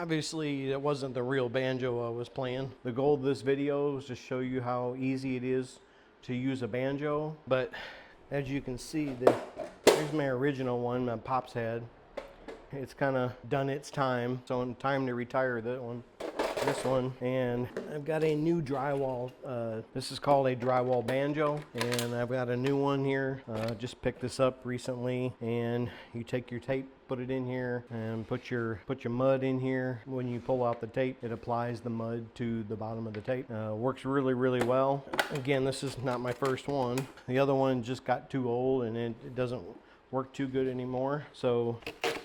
Obviously, it wasn't the real banjo I was playing. The goal of this video is to show you how easy it is to use a banjo. But as you can see, there's my original one my pops had. It's kind of done its time, so it's time to retire this one. And I've got a new drywall. This is called a drywall banjo, and I've got a new one here. Just picked this up recently, and you take your tape, put it in here, and put your mud in here. When you pull out the tape, it applies the mud to the bottom of the tape. Works really well. Again, this is not my first one. The other one just got too old, and it doesn't work too good anymore. So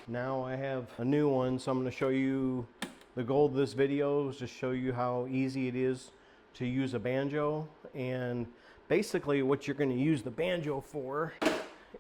now I have a new one, so I'm going to show you. The goal of this video is to show you how easy it is to use a banjo. And basically what you're going to use the banjo for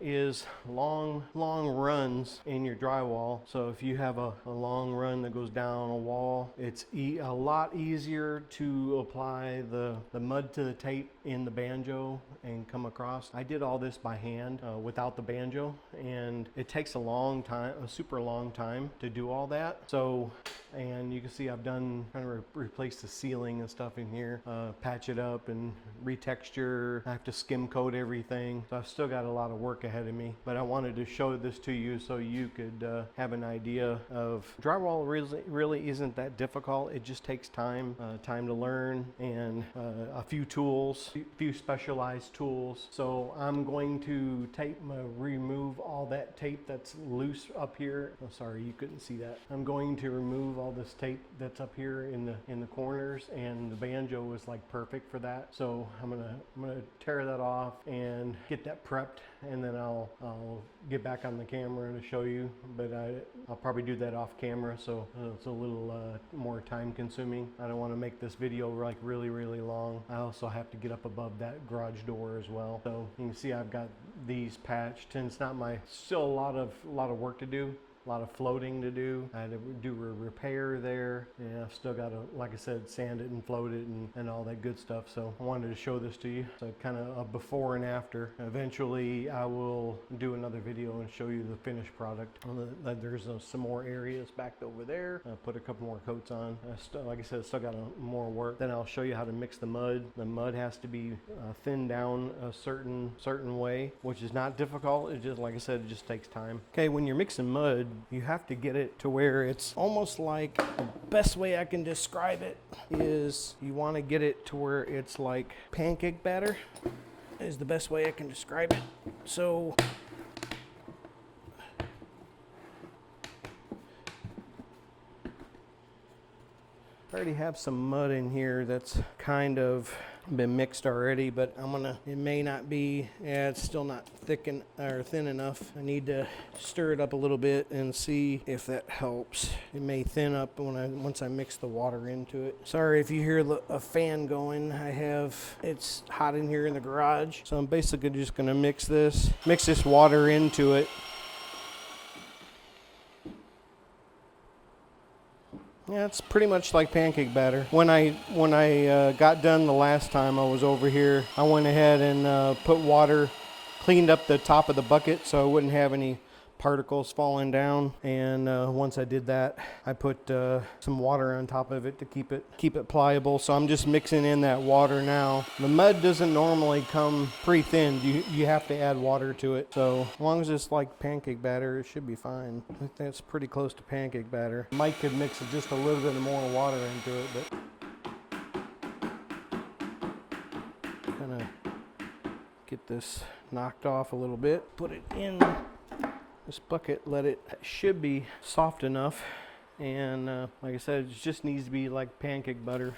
is long runs in your drywall. So if you have a long run that goes down a wall, it's a lot easier to apply the mud to the tape in the banjo and come across. I did all this by hand without the banjo, and it takes a super long time to do all that. So, and you can see I've done kind of replace the ceiling and stuff in here, patch it up and retexture. I have to skim coat everything. So I've still got a lot of work ahead of me, but I wanted to show this to you so you could have an idea of drywall. Really isn't that difficult. It just takes time to learn, and a few tools, a few specialized tools. So I'm going to remove all that tape that's loose up here. Oh, sorry, you couldn't see that. I'm going to remove all this tape that's up here in the corners, and the banjo is like perfect for that. So I'm gonna tear that off and get that prepped, and then I'll get back on the camera to show you. But I'll probably do that off camera, so it's a little more time consuming. I don't want to make this video like really long. I also have to get up above that garage door as well. So you can see I've got these patched, and it's not still a lot of work to do. A lot of floating to do. I had to do a repair there, and I've still got to, like I said, sand it and float it and all that good stuff. So I wanted to show this to you. So kind of a before and after. Eventually I will do another video and show you the finished product. There's some more areas back over there. I put a couple more coats on. Like I said, still got more work. Then I'll show you how to mix the mud. The mud has to be thinned down a certain way, which is not difficult. It just, like I said, it just takes time. Okay, when you're mixing mud, you have to get it to where it's almost like, the best way I can describe it is you want to get it to where it's like pancake batter is the best way I can describe it. So I already have some mud in here that's kind of been mixed already, but it may not be, it's still not thin enough. I need to stir it up a little bit and see if that helps. It may thin up once I mix the water into it. Sorry if you hear a fan going. It's hot in here in the garage, so I'm basically just gonna mix this water into it. Yeah, it's pretty much like pancake batter. When I got done the last time I was over here, I went ahead and put water, cleaned up the top of the bucket so I wouldn't have any particles falling down. And once I did that, I put some water on top of it to keep it pliable. So I'm just mixing in that water now. The mud doesn't normally come pre-thinned. You have to add water to it. So as long as it's like pancake batter, it should be fine. I think that's pretty close to pancake batter. Mike could mix just a little bit more water into it, but kind of get this knocked off a little bit. Put it in this bucket, it should be soft enough, and like I said, it just needs to be like pancake batter.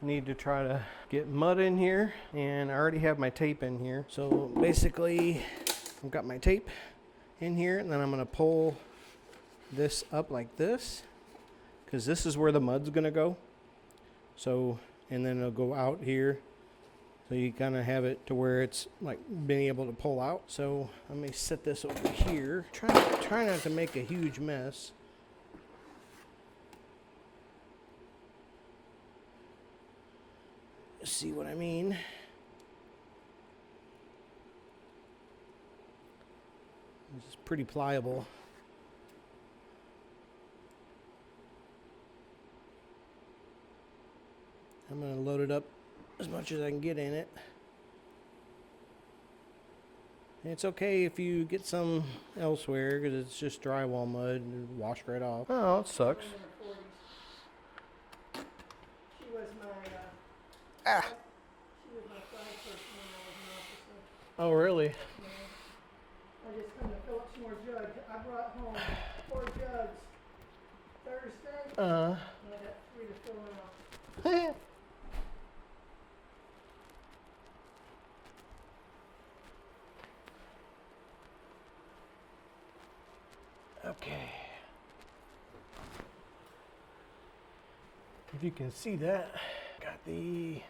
Need to try to get mud in here, and I already have my tape in here. So basically, I've got my tape in here, and then I'm gonna pull this up like this, because this is where the mud's gonna go. So, and then it'll go out here. So you kind of have it to where it's like being able to pull out. So let me set this over here. Try not to make a huge mess. See what I mean? It's pretty pliable. I'm going to load it up as much as I can get in it. And it's okay if you get some elsewhere because it's just drywall mud and wash right off. Oh, it sucks. She was my she was my flag person when I was an officer. Oh, really? Yeah. I just come to fill up some more jugs. I brought home 4 jugs Thursday. And I got 3 to fill in. Okay. If you can see that, got the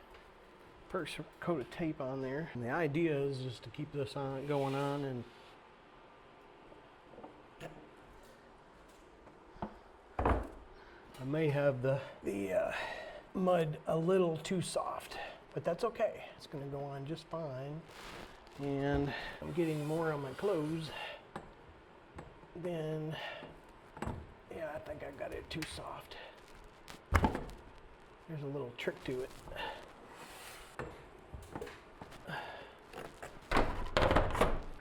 first coat of tape on there. And the idea is just to keep this on going on, and I may have the mud a little too soft, but that's okay. It's gonna go on just fine. And I'm getting more on my clothes. Then, yeah, I think I got it too soft. There's a little trick to it.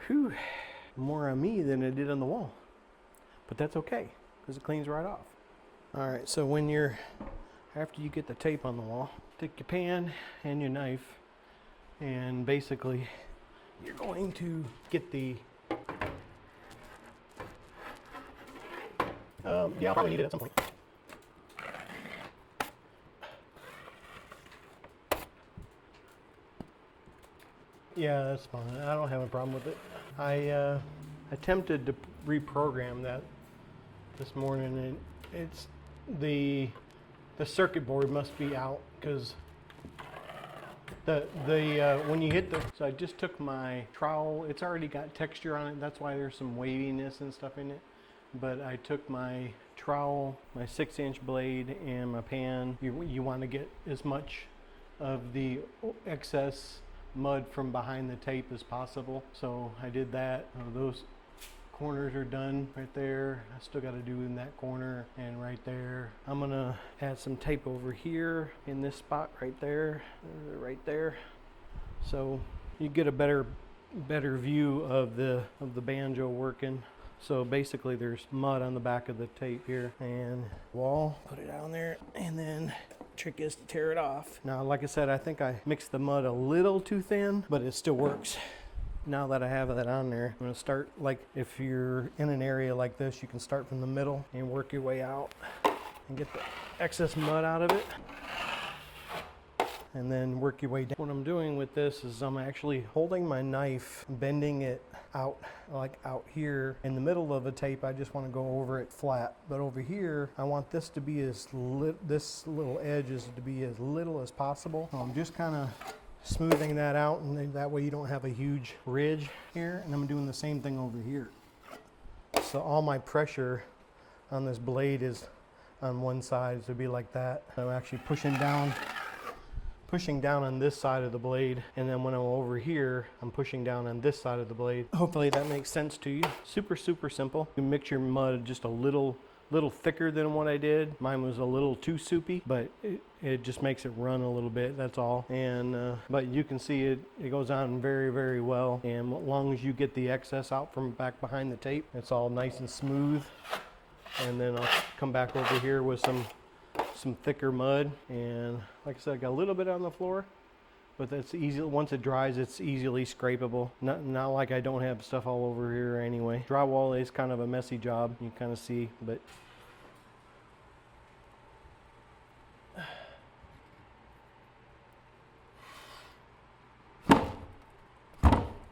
Whew, more on me than it did on the wall. But that's okay, because it cleans right off. All right, so when after you get the tape on the wall, take your pan and your knife, and basically you're going to get the yeah, I'll probably need it at some point. Yeah, that's fine. I don't have a problem with it. I attempted to reprogram that this morning, and it's the circuit board must be out because when you hit the, so I just took my trowel. It's already got texture on it. That's why there's some waviness and stuff in it. But I took my trowel, my 6-inch blade, and my pan. You want to get as much of the excess mud from behind the tape as possible. So I did that. Those corners are done right there. I still got to do in that corner and right there. I'm gonna add some tape over here in this spot right there, so you get a better view of the banjo working. So basically there's mud on the back of the tape here, and wall, put it on there, and then trick is to tear it off. Now, like I said, I think I mixed the mud a little too thin, but it still works. Now that I have that on there, I'm gonna start, like if you're in an area like this, you can start from the middle and work your way out and get the excess mud out of it, and then work your way down. What I'm doing with this is I'm actually holding my knife, bending it out, like out here in the middle of a tape. I just want to go over it flat, but over here I want this to be this little edge is to be as little as possible. So I'm just kind of smoothing that out, and then that way you don't have a huge ridge here. And I'm doing the same thing over here. So all my pressure on this blade is on one side, so it'd be like that. I'm actually pushing down on this side of the blade, and then when I'm over here, I'm pushing down on this side of the blade. Hopefully that makes sense to you. Super simple. You mix your mud just a little thicker than what I did. Mine was a little too soupy, but it just makes it run a little bit, that's all. And but you can see it goes on very well, and as long as you get the excess out from back behind the tape, it's all nice and smooth. And then I'll come back over here with some thicker mud, and like I said, I got a little bit on the floor, but that's easy. Once it dries, it's easily scrapable. Not like I don't have stuff all over here anyway. Drywall is kind of a messy job, you kind of see, but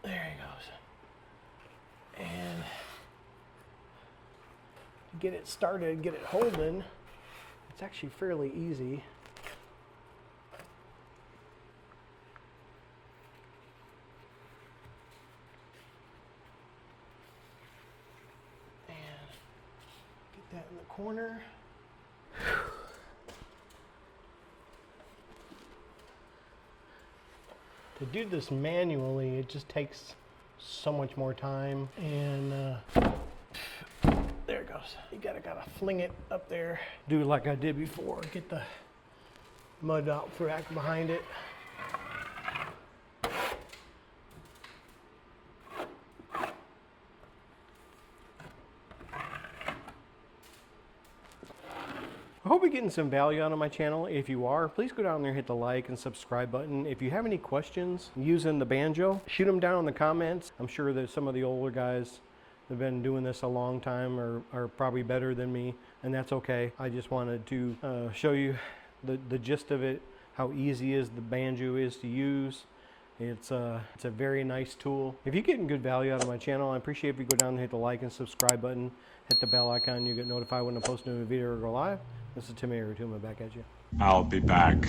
there he goes. And to get it started, get it holding, it's actually fairly easy. And get that in the corner. To do this manually, it just takes so much more time. And there it goes. You gotta fling it up there. Do like I did before. Get the mud out back behind it. I hope you're getting some value out of my channel. If you are, please go down there and hit the like and subscribe button. If you have any questions using the banjo, shoot them down in the comments. I'm sure that some of the older guys have been doing this a long time are probably better than me, and that's okay. I just wanted to show you the gist of it, how easy the banjo is to use. It's a very nice tool. If you're getting good value out of my channel, I appreciate if you go down and hit the like and subscribe button, hit the bell icon, you get notified when I post a new video or go live. This is Tim Aratuma back at you. I'll be back.